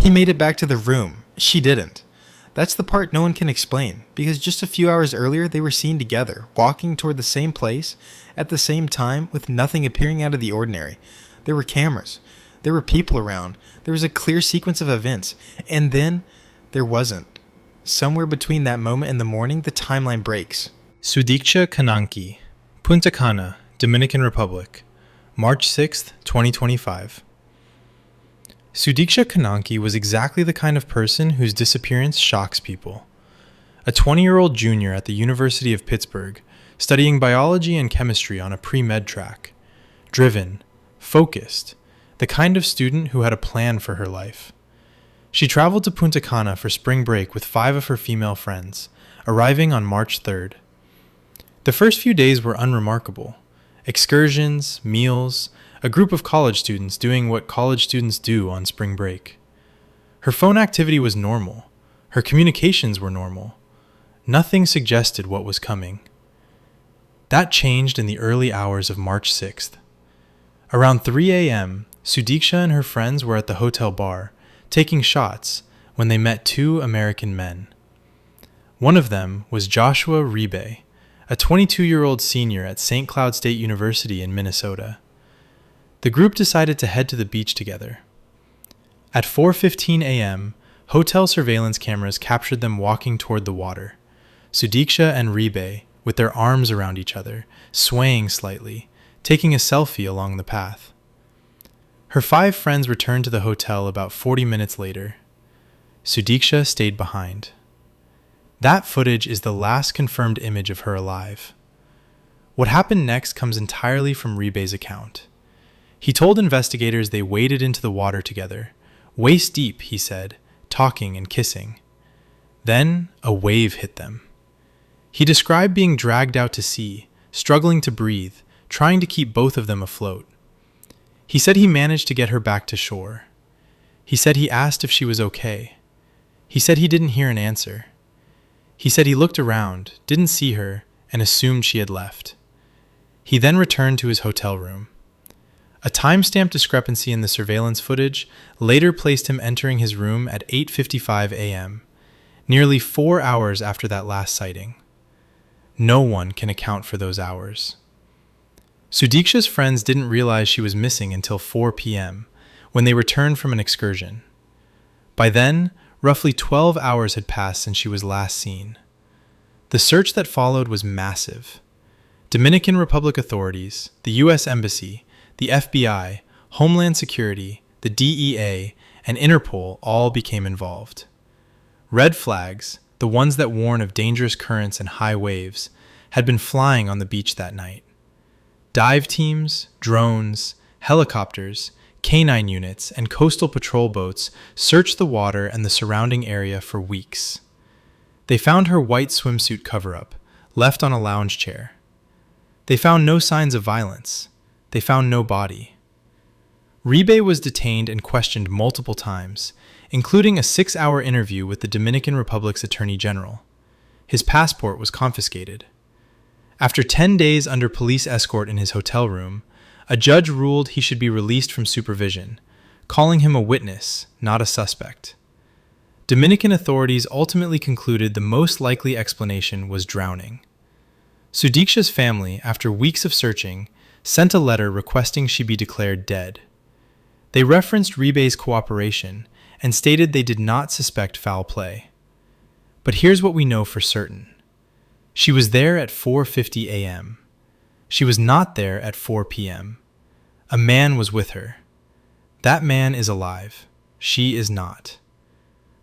He made it back to the room. She didn't. That's the part no one can explain, because just a few hours earlier they were seen together, walking toward the same place, at the same time, with nothing appearing out of the ordinary. There were cameras. There were people around. There was a clear sequence of events. And then, there wasn't. Somewhere between that moment and the morning, the timeline breaks. Sudiksha Konanki, Punta, Cana, Dominican Republic, March 6th, 2025. Sudiksha Konanki was exactly the kind of person whose disappearance shocks people. A 20-year-old junior at the University of Pittsburgh, studying biology and chemistry on a pre-med track. Driven, focused, the kind of student who had a plan for her life. She traveled to Punta Cana for spring break with 5 of her female friends, arriving on March 3rd. The first few days were unremarkable. Excursions, meals, a group of college students doing what college students do on spring break. Her phone activity was normal. Her communications were normal. Nothing suggested what was coming. That changed in the early hours of March 6th. Around 3 a.m., Sudiksha and her friends were at the hotel bar, taking shots, when they met 2 American men. One of them was Joshua Ribe, a 22-year-old senior at St. Cloud State University in Minnesota. The group decided to head to the beach together. At 4:15 a.m., hotel surveillance cameras captured them walking toward the water. Sudiksha and Ribe, with their arms around each other, swaying slightly, taking a selfie along the path. Her 5 friends returned to the hotel about 40 minutes later. Sudiksha stayed behind. That footage is the last confirmed image of her alive. What happened next comes entirely from Ribe's account. He told investigators they waded into the water together, waist deep, he said, talking and kissing. Then a wave hit them. He described being dragged out to sea, struggling to breathe, trying to keep both of them afloat. He said he managed to get her back to shore. He said he asked if she was okay. He said he didn't hear an answer. He said he looked around, didn't see her, and assumed she had left. He then returned to his hotel room. A timestamp discrepancy in the surveillance footage later placed him entering his room at 8:55 a.m., nearly 4 hours after that last sighting. No one can account for those hours. Sudiksha's friends didn't realize she was missing until 4 p.m., when they returned from an excursion. By then, roughly 12 hours had passed since she was last seen. The search that followed was massive. Dominican Republic authorities, the U.S. Embassy, the FBI, Homeland Security, the DEA, and Interpol all became involved. Red flags, the ones that warn of dangerous currents and high waves, had been flying on the beach that night. Dive teams, drones, helicopters, canine units, and coastal patrol boats searched the water and the surrounding area for weeks. They found her white swimsuit cover-up, left on a lounge chair. They found no signs of violence. They found no body. Ribe was detained and questioned multiple times, including a 6-hour interview with the Dominican Republic's Attorney General. His passport was confiscated. After 10 days under police escort in his hotel room, a judge ruled he should be released from supervision, calling him a witness, not a suspect. Dominican authorities ultimately concluded the most likely explanation was drowning. Sudiksha's family, after weeks of searching, sent a letter requesting she be declared dead. They referenced Ribe's cooperation and stated they did not suspect foul play. But here's what we know for certain. She was there at 4:50 a.m. She was not there at 4 p.m. A man was with her. That man is alive. She is not.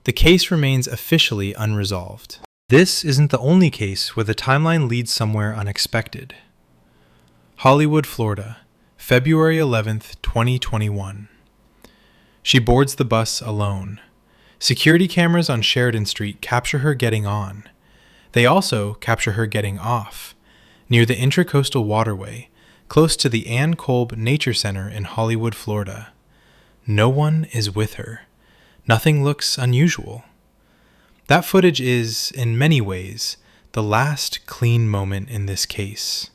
The case remains officially unresolved. This isn't the only case where the timeline leads somewhere unexpected. Hollywood, Florida, February 11th, 2021. She boards the bus alone. Security cameras on Sheridan Street capture her getting on. They also capture her getting off, near the Intracoastal Waterway, close to the Ann Kolb Nature Center in Hollywood, Florida. No one is with her. Nothing looks unusual. That footage is, in many ways, the last clean moment in this case.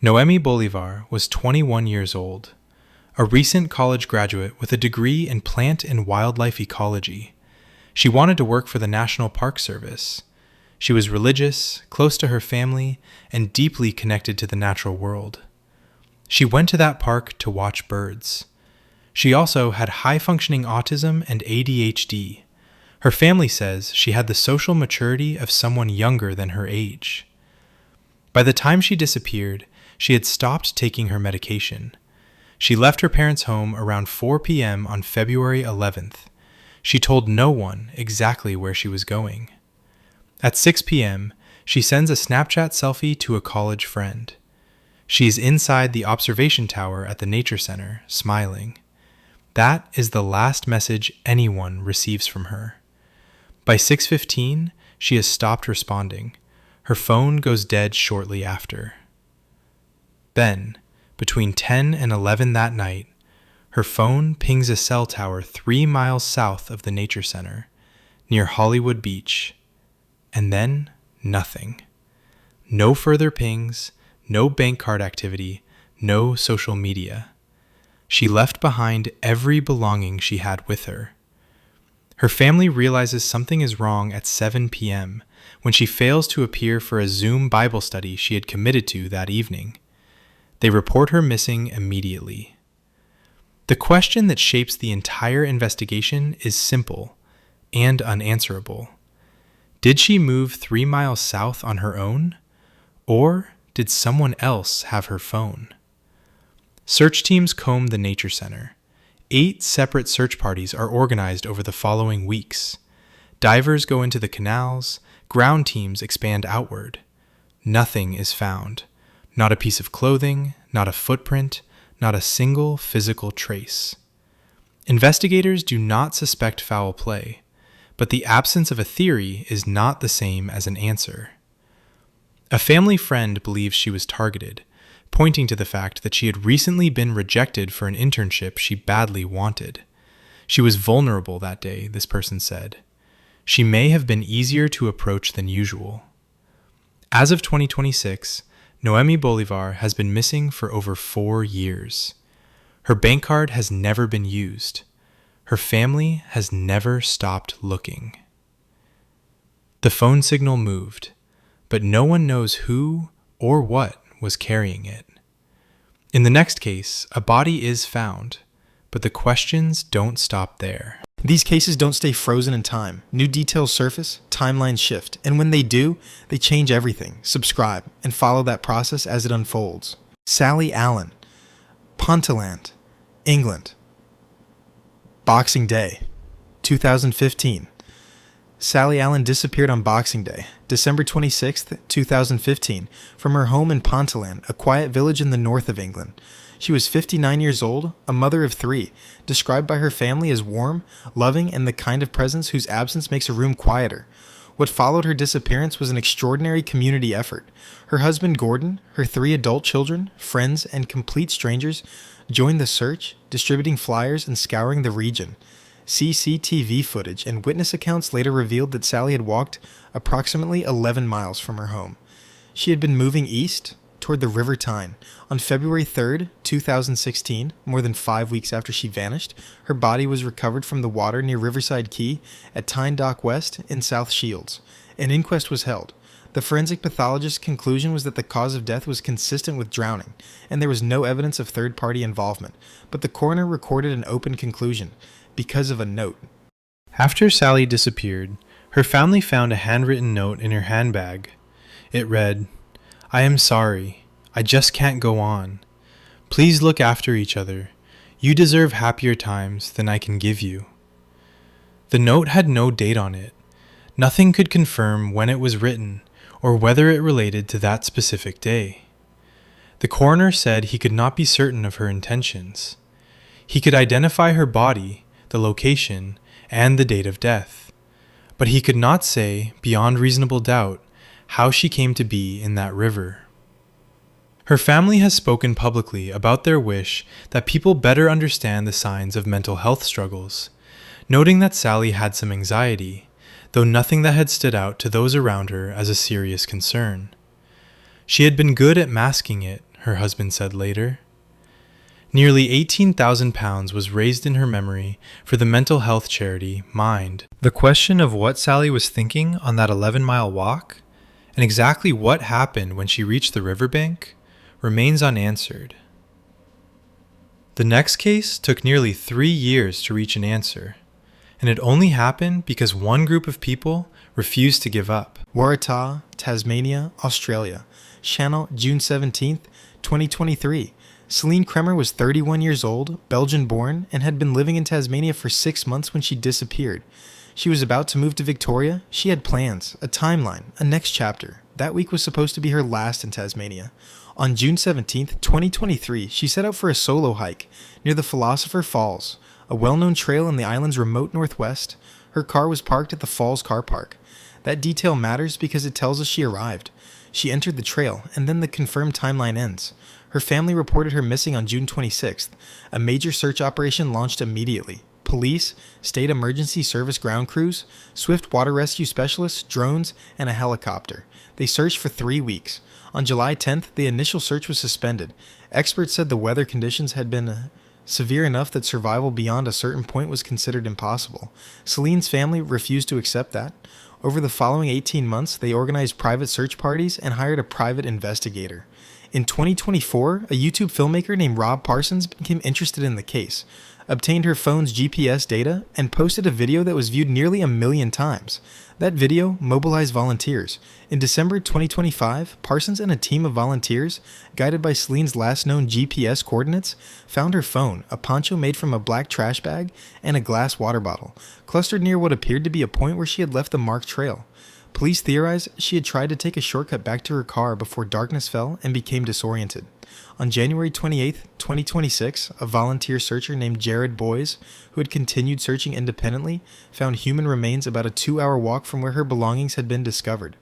Noemi Bolivar was 21 years old, a recent college graduate with a degree in plant and wildlife ecology. She wanted to work for the National Park Service. She was religious, close to her family, and deeply connected to the natural world. She went to that park to watch birds. She also had high-functioning autism and ADHD. Her family says she had the social maturity of someone younger than her age. By the time she disappeared, she had stopped taking her medication. She left her parents' home around 4 p.m. on February 11th. She told no one exactly where she was going. At 6 p.m., she sends a Snapchat selfie to a college friend. She is inside the observation tower at the nature center, smiling. That is the last message anyone receives from her. By 6:15, she has stopped responding. Her phone goes dead shortly after. Then, between 10 and 11 that night, her phone pings a cell tower 3 miles south of the nature center, near Hollywood Beach. And then, nothing. No further pings, no bank card activity, no social media. She left behind every belonging she had with her. Her family realizes something is wrong at 7 p.m. when she fails to appear for a Zoom Bible study she had committed to that evening. They report her missing immediately. The question that shapes the entire investigation is simple and unanswerable. Did she move 3 miles south on her own? Or did someone else have her phone? Search teams comb the nature center. 8 separate search parties are organized over the following weeks. Divers go into the canals, ground teams expand outward. Nothing is found. Not a piece of clothing, not a footprint, not a single physical trace. Investigators do not suspect foul play, but the absence of a theory is not the same as an answer. A family friend believes she was targeted, pointing to the fact that she had recently been rejected for an internship she badly wanted. She was vulnerable that day, this person said. She may have been easier to approach than usual. As of 2026, Noemi Bolivar has been missing for over 4 years. Her bank card has never been used. Her family has never stopped looking. The phone signal moved, but no one knows who or what was carrying it. In the next case, a body is found, but the questions don't stop there. These cases don't stay frozen in time. New details surface, timelines shift, and when they do, they change everything. Subscribe and follow that process as it unfolds. Sally Allan, Ponteland, England. Boxing Day, 2015. Sally Allan disappeared on Boxing Day, December 26, 2015, from her home in Ponteland, a quiet village in the north of England. She was 59 years old, a mother of 3, described by her family as warm, loving, and the kind of presence whose absence makes a room quieter. What followed her disappearance was an extraordinary community effort. Her husband Gordon, her 3 adult children, friends, and complete strangers joined the search, distributing flyers and scouring the region. CCTV footage and witness accounts later revealed that Sally had walked approximately 11 miles from her home. She had been moving east toward the River Tyne. On February 3, 2016, more than 5 weeks after she vanished, her body was recovered from the water near Riverside Quay at Tyne Dock West in South Shields. An inquest was held. The forensic pathologist's conclusion was that the cause of death was consistent with drowning, and there was no evidence of third-party involvement, but the coroner recorded an open conclusion, because of a note. After Sally disappeared, her family found a handwritten note in her handbag. It read, "I am sorry. I just can't go on. Please look after each other. You deserve happier times than I can give you." The note had no date on it. Nothing could confirm when it was written or whether it related to that specific day. The coroner said he could not be certain of her intentions. He could identify her body, the location, and the date of death, but he could not say, beyond reasonable doubt, how she came to be in that river. Her family has spoken publicly about their wish that people better understand the signs of mental health struggles, noting that Sally had some anxiety, though nothing that had stood out to those around her as a serious concern. She had been good at masking it, her husband said later. Nearly £18,000 was raised in her memory for the mental health charity Mind. The question of what Sally was thinking on that 11-mile walk, and exactly what happened when she reached the riverbank, remains unanswered. The next case took nearly 3 years to reach an answer, and it only happened because one group of people refused to give up. Waratah, Tasmania, Australia. Channel, June 17th, 2023. Celine Cremer was 31 years old, Belgian-born, and had been living in Tasmania for 6 months when she disappeared. She was about to move to Victoria. She had plans, a timeline, a next chapter. That week was supposed to be her last in Tasmania. On June 17th, 2023, she set out for a solo hike near the Philosopher Falls, a well-known trail in the island's remote northwest. Her car was parked at the Falls car park. That detail matters because it tells us she arrived. She entered the trail, and then the confirmed timeline ends. Her family reported her missing on June 26th. A major search operation launched immediately. Police, state emergency service ground crews, swift water rescue specialists, drones, and a helicopter. They searched for 3 weeks. On July 10th, the initial search was suspended. Experts said the weather conditions had been severe enough that survival beyond a certain point was considered impossible. Celine's family refused to accept that. Over the following 18 months, they organized private search parties and hired a private investigator. In 2024, a YouTube filmmaker named Rob Parsons became interested in the case, obtained her phone's GPS data, and posted a video that was viewed nearly 1 million times. That video mobilized volunteers. In December 2025, Parsons and a team of volunteers, guided by Celine's last known GPS coordinates, found her phone, a poncho made from a black trash bag, and a glass water bottle, clustered near what appeared to be a point where she had left the marked trail. Police theorize she had tried to take a shortcut back to her car before darkness fell and became disoriented. On January 28, 2026, a volunteer searcher named Jared Boys, who had continued searching independently, found human remains about a 2-hour walk from where her belongings had been discovered.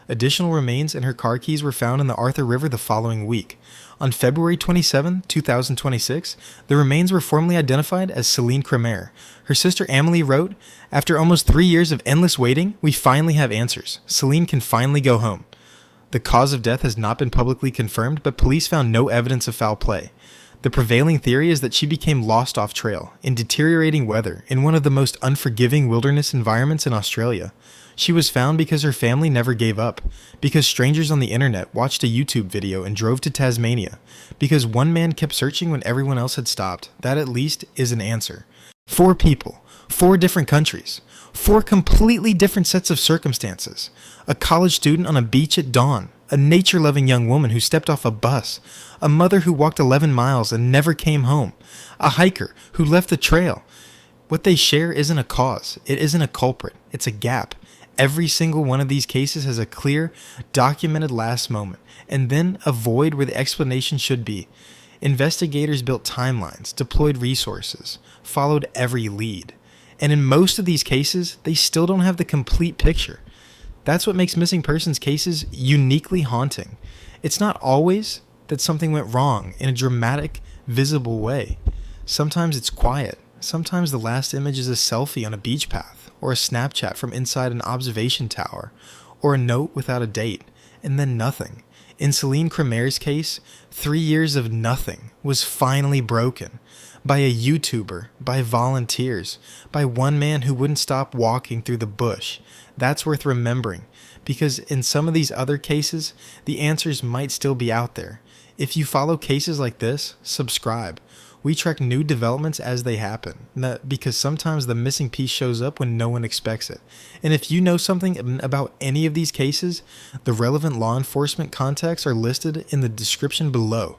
Additional remains and her car keys were found in the Arthur River the following week. On February 27, 2026, the remains were formally identified as Celine Cremer. Her sister Amelie wrote, "After almost 3 years of endless waiting, we finally have answers. Celine can finally go home." The cause of death has not been publicly confirmed, but police found no evidence of foul play. The prevailing theory is that she became lost off trail, in deteriorating weather, in one of the most unforgiving wilderness environments in Australia. She was found because her family never gave up, because strangers on the internet watched a YouTube video and drove to Tasmania, because one man kept searching when everyone else had stopped. That at least is an answer. 4 people, 4 different countries, 4 completely different sets of circumstances. A college student on a beach at dawn, a nature-loving young woman who stepped off a bus, a mother who walked 11 miles and never came home, a hiker who left the trail. What they share isn't a cause, it isn't a culprit, it's a gap. Every single one of these cases has a clear, documented last moment, and then a void where the explanation should be. Investigators built timelines, deployed resources, followed every lead. And in most of these cases, they still don't have the complete picture. That's what makes missing persons cases uniquely haunting. It's not always that something went wrong in a dramatic, visible way. Sometimes it's quiet. Sometimes the last image is a selfie on a beach path, or a Snapchat from inside an observation tower, or a note without a date, and then nothing. In Celine Cremer's case, 3 years of nothing was finally broken. By a YouTuber, by volunteers, by one man who wouldn't stop walking through the bush. That's worth remembering, because in some of these other cases, the answers might still be out there. If you follow cases like this, subscribe. We track new developments as they happen, because sometimes the missing piece shows up when no one expects it. And if you know something about any of these cases, the relevant law enforcement contacts are listed in the description below.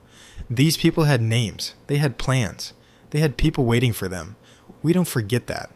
These people had names, they had plans, they had people waiting for them. We don't forget that.